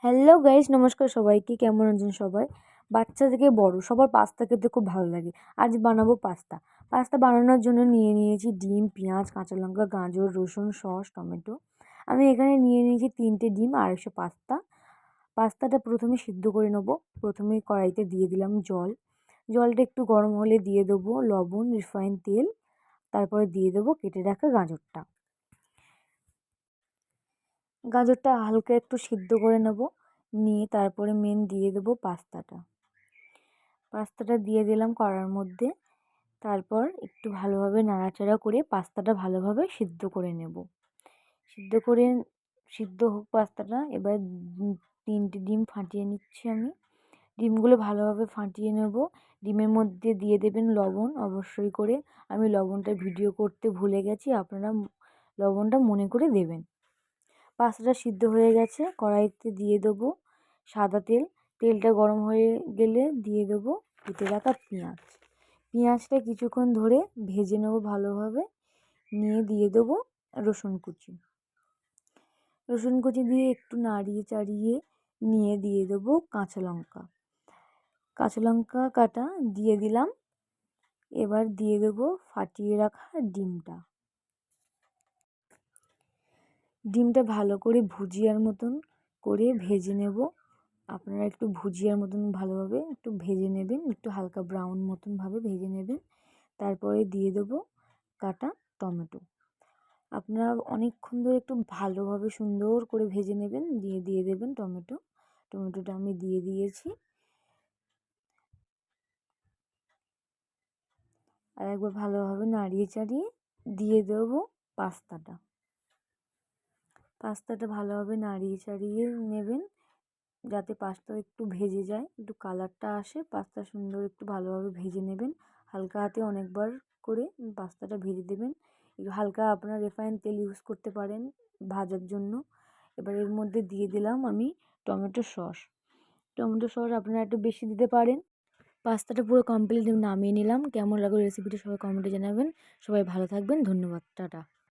Hello guys, নমস্কার সবাইকে। কেমন আছেন সবাই? বাচ্চা থেকে বড় সবার পাস্তা খেতে খুব ভালো লাগে। আজ বানাবো পাস্তা। পাস্তা বানানোর জন্য নিয়ে নিয়েছি ডিম, পেঁয়াজ, কাঁচা লঙ্কা, গাজর, রসুন, সস, টমেটো। আমি এখানে নিয়ে নিয়েছি 3টে ডিম, 250 পাস্তা। পাস্তাটা প্রথমে সিদ্ধ করে নেবো। প্রথমে কড়াইতে দিয়ে দিলাম জল। জলটা একটু গরম হলে দিয়ে দেবো লবণ, রিফাইন তেল, তারপরে দিয়ে দেবো কেটে রাখা গাজরটা। গাজরটা হালকা একটু সিদ্ধ করে নেব, নিয়ে তারপরে দিয়ে দেবো পাস্তাটা দিয়ে দিলাম কড়ার মধ্যে। তারপর একটু ভালোভাবে নাড়াচাড়া করে পাস্তাটা ভালোভাবে সিদ্ধ করে নেব। সিদ্ধ করে সিদ্ধ হোক পাস্তাটা। এবার 3টে ডিম ফাটিয়ে নিচ্ছি আমি। ডিমগুলো ভালোভাবে ফাটিয়ে নেব। ডিমের মধ্যে দিয়ে দেবেন লবণ অবশ্যই করে। আমি লবণটা ভিডিও করতে ভুলে গেছি, আপনারা লবণটা মনে করে দেবেন। পাস্তাটা সিদ্ধ হয়ে গেছে। কড়াইতে দিয়ে দেবো সাদা তেল। তেলটা গরম হয়ে গেলে দিয়ে দেবো কেটে রাখা পেঁয়াজ। পেঁয়াজটা কিছুক্ষণ ধরে ভেজে নেবো ভালোভাবে। নিয়ে দিয়ে দেবো রসুন কুচি। রসুন কুচি দিয়ে একটু নাড়িয়ে চাড়িয়ে নিয়ে দিয়ে দেবো কাঁচা লঙ্কা। কাঁচা লঙ্কা কাটা দিয়ে দিলাম। এবার দিয়ে দেবো ফাটিয়ে রাখা ডিমটা। ডিমটা ভালো করে ভুজিয়ার মতন করে ভেজে নেব। আপনারা একটু ভুজিয়ার মতন ভালোভাবে একটু ভেজে নেবেন, একটু হালকা ব্রাউন মতনভাবে ভেজে নেবেন। তারপরে দিয়ে দেবো কাটা টমেটো। আপনারা অনেকক্ষণ ধরে একটু ভালোভাবে সুন্দর করে ভেজে নেবেন, দিয়ে দেবেন টমেটো। টমেটোটা আমি দিয়ে দিয়েছি। আর একবার ভালোভাবে নাড়িয়ে চাড়িয়ে দিয়ে দেবো পাস্তাটা। পাস্তাটা ভালোভাবে নাড়িয়ে চাড়িয়ে নেবেন, যাতে পাস্তা একটু ভেজে যায়, একটু কালারটা আসে। পাস্তা সুন্দর একটু ভালোভাবে ভেজে নেবেন। হালকা হাতে অনেকবার করে পাস্তাটা ভেজে দেবেন। একটু হালকা আপনারা রিফাইন তেল ইউজ করতে পারেন ভাজার জন্য। এবার এর মধ্যে দিয়ে দিলাম আমি টমেটো সস। টমেটো সস আপনারা একটু বেশি দিতে পারেন। পাস্তাটা পুরো কমপ্লিট নামিয়ে নিলাম। কেমন লাগলো রেসিপিটা সবাই কমেন্টে জানাবেন। সবাই ভালো থাকবেন। ধন্যবাদ। টাটা।